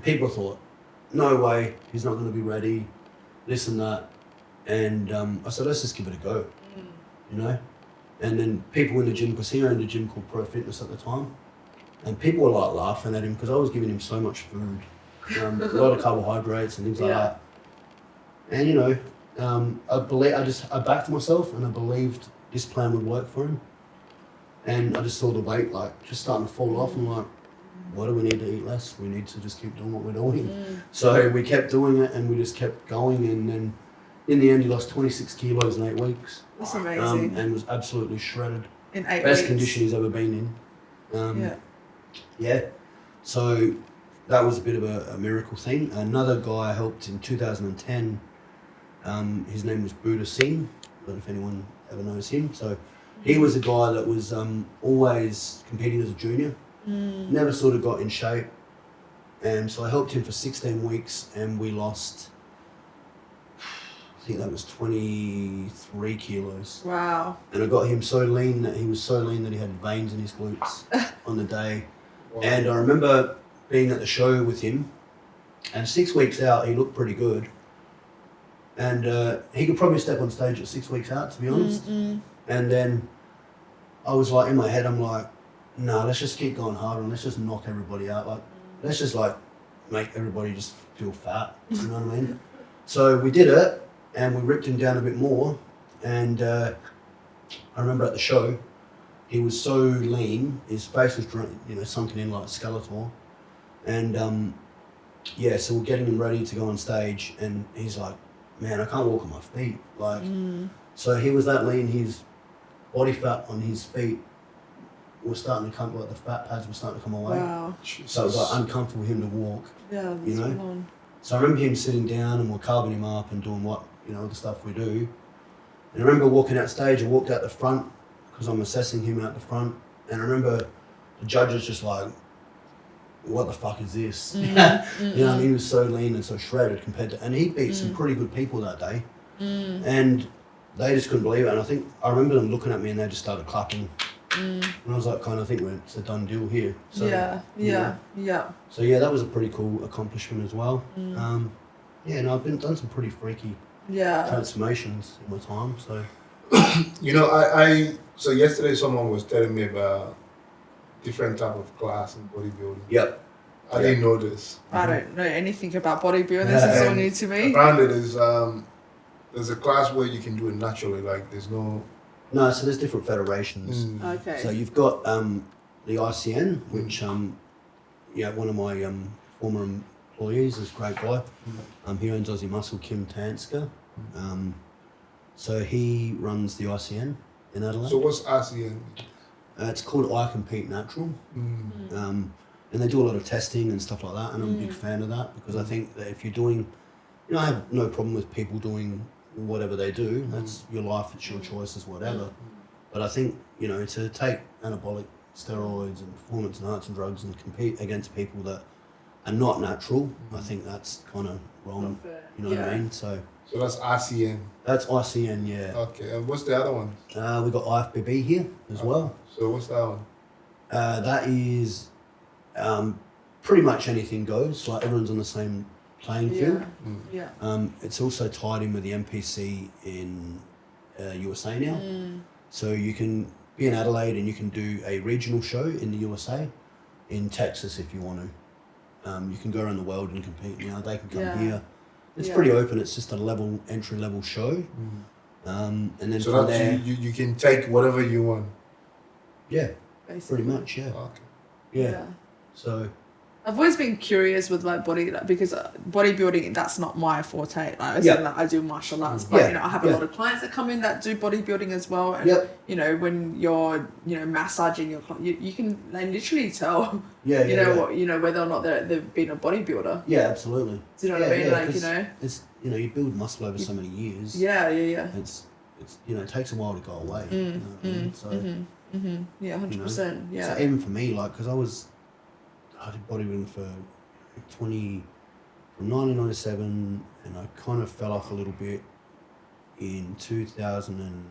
people thought, no way, he's not going to be ready, this and that. And I said, let's just give it a go, you know? And then people in the gym, because he owned a gym called Pro Fitness at the time, and people were like laughing at him because I was giving him so much food, a lot of carbohydrates and things like that. And you know, I backed myself and I believed this plan would work for him. And I just saw the weight like just starting to fall off, and I'm like, why do we need to eat less? We need to just keep doing what we're doing. So we kept doing it and we just kept going, and then in the end he lost 26 kilos in 8 weeks. That's amazing. And was absolutely shredded. In 8 Best weeks. condition he's ever been in. Yeah. So that was a bit of a miracle thing. Another guy I helped in 2010, his name was Buddha Singh. I don't know if anyone ever knows him. So he was a guy that was always competing as a junior. Never sort of got in shape. And so I helped him for 16 weeks and we lost, I think that was 23 kilos. Wow. And I got him so lean that he was so lean that he had veins in his glutes on the day. Wow. And I remember being at the show with him, and 6 weeks out, he looked pretty good. And he could probably step on stage at 6 weeks out, to be honest. And then I was like, in my head, I'm like, no, let's just keep going harder and let's just knock everybody out. Like, let's just like make everybody just feel fat. You know what I mean? So we did it, and we ripped him down a bit more. And I remember at the show, he was so lean, his face was sunken in like a Skeletor. And so we're getting him ready to go on stage, and he's like, man, I can't walk on my feet. Like, so he was that lean, his body fat on his feet was starting to come, like the fat pads were starting to come away. Wow. So it was like uncomfortable for him to walk. Yeah, you know. So I remember him sitting down and we're carving him up and doing what, the stuff we do. And I remember walking out stage, I walked out the front because I'm assessing him out the front. And I remember the judges just like, what the fuck is this? You know what I mean? He was so lean and so shredded compared to, and he beat some pretty good people that day. And they just couldn't believe it. And I remember them looking at me and they just started clapping. And I was like, I think it's a done deal here. So, yeah. So yeah, that was a pretty cool accomplishment as well. I've done some pretty freaky transformations in my time. So, So yesterday someone was telling me about different type of class in bodybuilding. Yep. I didn't know this. I don't know anything about bodybuilding. This is all new to me. Apparently there's a class where you can do it naturally, like there's no... No, so there's different federations. Okay. So you've got the ICN, which one of my former employees is a great guy. He owns Aussie Muscle, Kim Tanska. So he runs the ICN in Adelaide. So what's ICN? It's called I Compete Natural. And they do a lot of testing and stuff like that, and I'm a big fan of that because I think that if you're doing, I have no problem with people doing whatever they do. That's your life, it's your choices, whatever. But I think, to take anabolic steroids and performance enhancing drugs and compete against people that are not natural, I think that's kind of wrong. You know what I mean? So that's ICN. That's ICN, yeah. Okay, and what's the other one? We got IFBB here as well. So what's that one? That is pretty much anything goes. Like everyone's on the same playing field. It's also tied in with the NPC in USA now. So you can be in Adelaide and you can do a regional show in the USA, in Texas if you want to. You can go around the world and compete. They can come here. It's pretty open. It's just a entry level show. And then so from that's there, you can take whatever you want. Yeah, basically. pretty much. Yeah. Okay. Yeah. So. I've always been curious with my body, because bodybuilding, that's not my forte. I do martial arts, but I have a lot of clients that come in that do bodybuilding as well. And when you're massaging your client, you can literally tell whether or not they've been a bodybuilder. Yeah, absolutely. Do you know what I mean? It's you build muscle over so many years. Yeah. It's it takes a while to go away. So 100%. Yeah. So even for me, because I did bodybuilding for from 1997, and I kind of fell off a little bit in 2000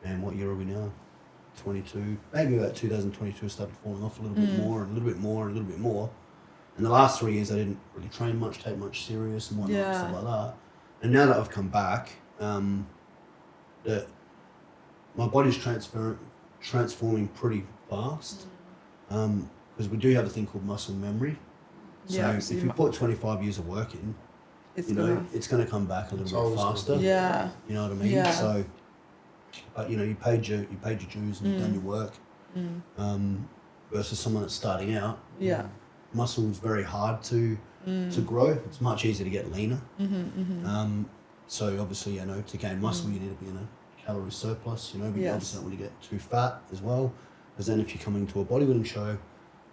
and what year are we now? 22. Maybe about 2022 I started falling off a little bit more, and a little bit more, and a little bit more. And the last 3 years, I didn't really train much, take much serious and whatnot, Yeah. stuff like that. And now that I've come back, that my body's transforming pretty fast. Because we do have a thing called muscle memory. So Yeah, if so you put 25 years of work in, It's you know, gonna, it's going to come back a It's little bit always faster. yeah, You know what I mean? Yeah. So, but you know, you paid your dues and you've done your work. Versus someone that's starting out. yeah, Muscle is very hard to grow. It's much easier to get leaner. So obviously, you know, to gain muscle, you need to be in a calorie surplus. You know, but you Yes. obviously don't want to get too fat as well. Because then, if you're coming to a bodybuilding show,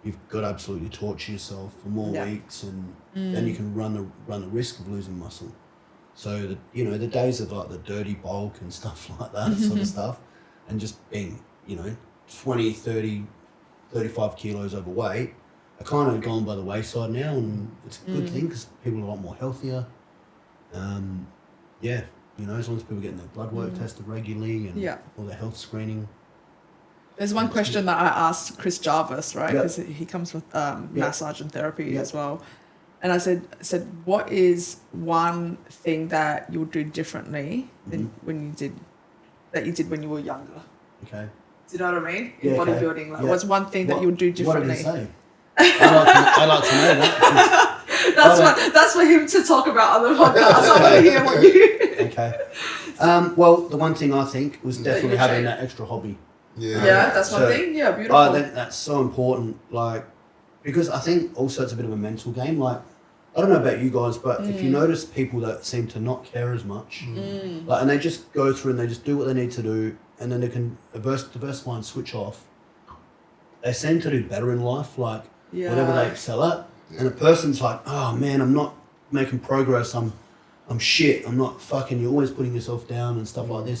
you've got to absolutely torture yourself for more Yeah. weeks, and then you can run the risk of losing muscle. So the days of like the dirty bulk and stuff like that sort of stuff, and just being 20, 30, 35 kilos overweight, are kind of gone by the wayside now, and it's a good thing because people are a lot more healthier. As long as people are getting their blood work tested regularly and Yeah. all their health screening. There's one question that I asked Chris Jarvis, right? Yeah. Because he comes with massage and therapy Yeah. as well. And I said, what is one thing that you'll do differently than you did when you were younger? Okay. Do you know what I mean? In Yeah, okay. bodybuilding, like Yeah. what's one thing that you'll do differently? What did he say? I'd like to know that. That's for him to talk about on the podcast. I want to hear what you. Okay. Well, the one thing I think was definitely would having change. that extra hobby. Yeah, that's one So, thing. Yeah, beautiful. I think that's so important. Like, because I think also it's a bit of a mental game. Like, I don't know about you guys, but if you notice people that seem to not care as much, like, and they just go through and they just do what they need to do, and then they can diversify and switch off. They seem to do better in life. Like, whatever they excel at, and a person's like, oh man, I'm not making progress. I'm shit. I'm not fucking. You're always putting yourself down and stuff like this.